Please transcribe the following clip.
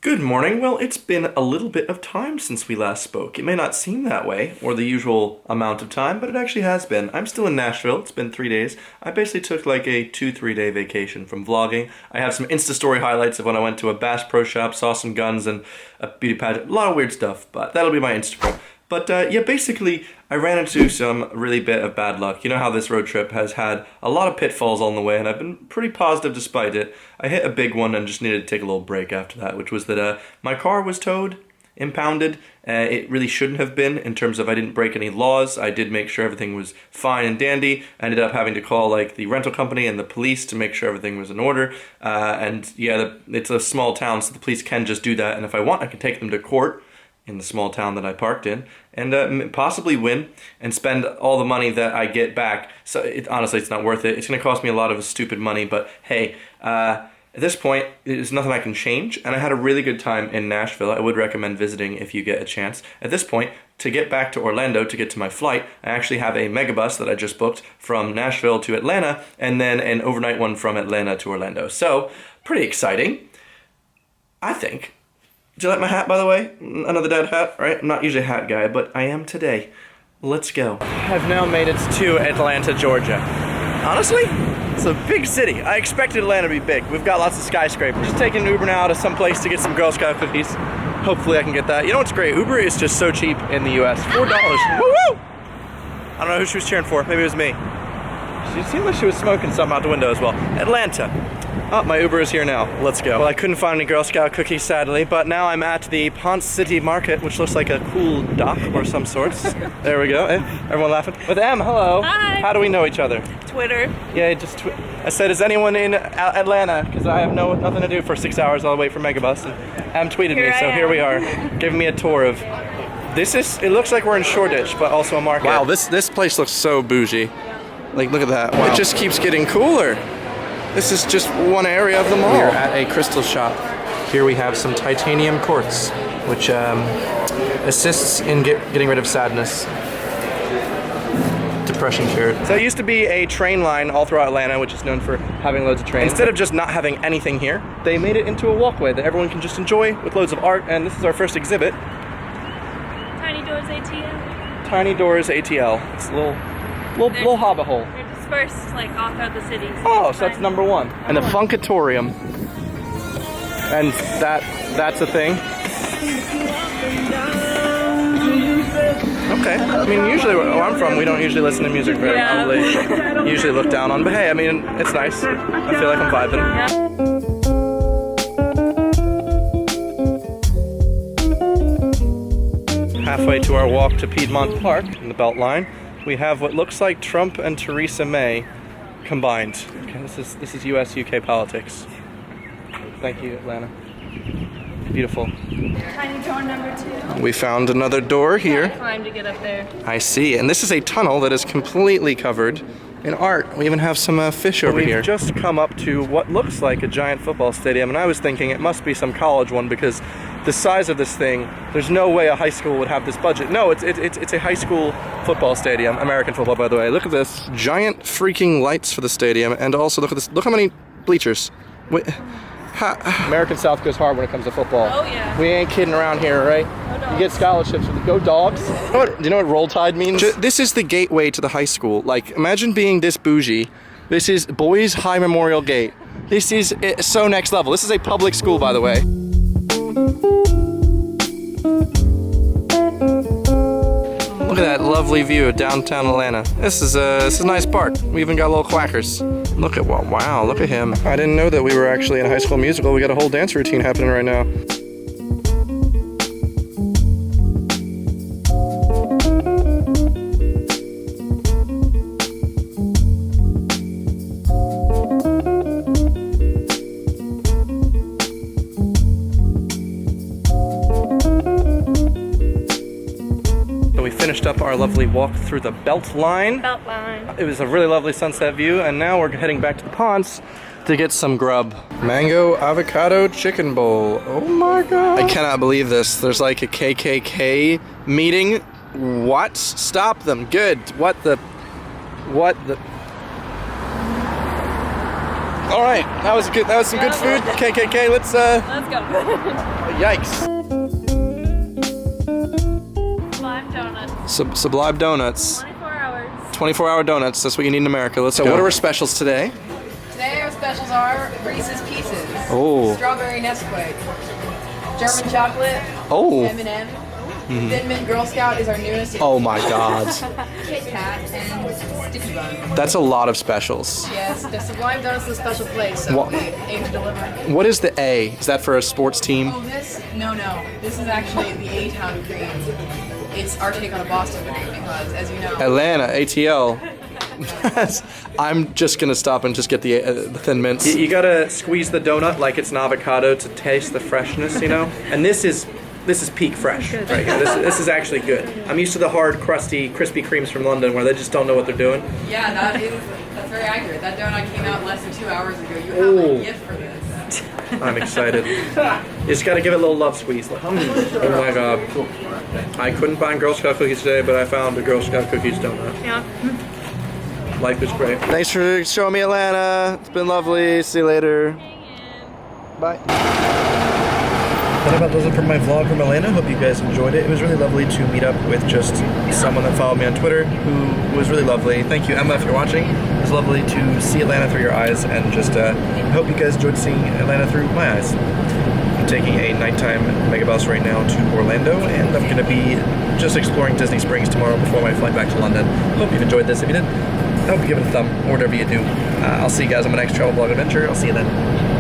Good morning. Well, it's been a little bit of time since we last spoke. It may not seem that way, or the usual amount of time, but it actually has been. I'm still in Nashville. It's been 3 days. I basically took like a 2-3 day vacation from vlogging. I have some Insta story highlights of when I went to a Bass Pro Shop, saw some guns and a beauty pageant. A lot of weird stuff, but that'll be my Instagram. But yeah, basically, I ran into some really bit of bad luck. You know how this road trip has had a lot of pitfalls on the way, and I've been pretty positive despite it. I hit a big one and just needed to take a little break after that, which was that my car was towed, impounded. It really shouldn't have been in terms of I didn't break any laws. I did make sure everything was fine and dandy. I ended up having to call like the rental company and the police to make sure everything was in order. And yeah, it's a small town, so the police can just do that. And if I want, I can take them to court in the small town that I parked in, and possibly win and spend all the money that I get back. So honestly, it's not worth it. It's going to cost me a lot of stupid money, but hey, at this point, there's nothing I can change, and I had a really good time in Nashville. I would recommend visiting if you get a chance. At this point, to get back to Orlando, to get to my flight, I actually have a megabus that I just booked from Nashville to Atlanta, and then an overnight one from Atlanta to Orlando. So, pretty exciting, I think. Did you like my hat, by the way? Another dad hat, right? I'm not usually a hat guy, but I am today. Let's go. I've now made it to Atlanta, Georgia. Honestly, it's a big city. I expected Atlanta to be big. We've got lots of skyscrapers. Just taking an Uber now to some place to get some Girl Scout cookies. Hopefully I can get that. You know what's great? Uber is just so cheap in the US. $4. Woo-woo! I don't know who she was cheering for. Maybe it was me. She seemed like she was smoking something out the window as well. Atlanta. Oh, my Uber is here now. Let's go. Well, I couldn't find any Girl Scout cookies, sadly, but now I'm at the Ponce City Market, which looks like a cool dock or some sorts. There we go. Everyone laughing. With Em, hello. Hi. How do we know each other? Twitter. Yeah, I said, is anyone in Atlanta? Because I have nothing to do for 6 hours. I'll wait for Megabus. And Em tweeted me, so here we are, giving me a tour of. It looks like we're in Shoreditch, but also a market. Wow, this place looks so bougie. Like, look at that. Wow. It just keeps getting cooler. This is just one area of the mall. We're at a crystal shop. Here we have some titanium quartz, which assists in getting rid of sadness. Depression cured. So it used to be a train line all throughout Atlanta, which is known for having loads of trains. Instead of just not having anything here, they made it into a walkway that everyone can just enjoy with loads of art, and this is our first exhibit. Tiny Doors ATL. Tiny Doors ATL. It's a little hobbit hole. First, like all throughout the city. So so that's number one. And the Funkatorium. And that's a thing. Okay. I mean, usually where I'm from, we don't usually listen to music very loudly. Usually look down on, but hey, I mean, it's nice. I feel like I'm vibing. Yeah. Halfway to our walk to Piedmont Park in the Beltline, we have what looks like Trump and Theresa May combined. Okay, this is US-UK politics. Thank you, Atlanta. Beautiful. Tiny door number 2. We found another door here. Climb to get up there. I see, and this is a tunnel that is completely covered in art. We even have some fish over here. We've just come up to what looks like a giant football stadium, and I was thinking it must be some college one because the size of this thing, there's no way a high school would have this budget. No, it's a high school football stadium. American football, by the way. Look at this. Giant freaking lights for the stadium, and also look at this. Look how many bleachers. Wait, American South goes hard when it comes to football. Oh, yeah. We ain't kidding around here, right? You get scholarships for the Go Dogs. Do you know what Roll Tide means? This is the gateway to the high school. Like, imagine being this bougie. This is Boys High Memorial Gate. This is so next level. This is a public school, by the way. Look at that lovely view of downtown Atlanta. This is a nice park. We even got little quackers. Look at wow, look at him. I didn't know that we were actually in a High School Musical. We got a whole dance routine happening right now. Finished up our lovely walk through the Beltline. It was a really lovely sunset view, and now we're heading back to the Ponce to get some grub. Mango avocado chicken bowl. Oh my god. I cannot believe this. There's like a KKK meeting. What? Stop them. Good. What the... All right, that was good. That was some good food. KKK, let's Let's go. yikes. Sublime donuts. Sublime donuts. 24 hours. 24-hour donuts. That's what you need in America. Let's go. What are our specials today? Today our specials are Reese's Pieces, Oh. Strawberry Nesquik, German Chocolate, Oh. M&M, Thin Mint Girl Scout is our newest, Oh my God. Kit Kat, and Sticky Bun. That's a lot of specials. Yes, the Sublime Donuts is a special place, so What- we aim to deliver. What is the A? Is that for a sports team? Oh, this? No. This is actually the A-Town cream. It's our take on a Boston cream because, as you know, Atlanta, ATL. I'm just gonna stop and just get the Thin Mints. You gotta squeeze the donut like it's an avocado to taste the freshness, you know? And this is peak fresh right here. This is actually good. I'm used to the hard, crusty, crispy creams from London where they just don't know what they're doing. yeah, that's very accurate. That donut came out less than 2 hours ago. You have Ooh. a gift for this. I'm excited. You just gotta give it a little love squeeze. Like, oh my God. I couldn't find Girl Scout cookies today, but I found a Girl Scout cookies donut. Yeah. Life is great. Thanks for showing me Atlanta. It's been lovely. See you later. Bye. That about does it for my vlog from Atlanta. Hope you guys enjoyed it. It was really lovely to meet up with just someone that followed me on Twitter who was really lovely. Thank you, Emma, if you're watching. It was lovely to see Atlanta through your eyes, and just I hope you guys enjoyed seeing Atlanta through my eyes. I'm taking a nighttime megabus right now to Orlando, and I'm going to be just exploring Disney Springs tomorrow before my flight back to London. Hope you've enjoyed this. If you did, I hope you give it a thumb or whatever you do. I'll see you guys on my next travel vlog adventure. I'll see you then.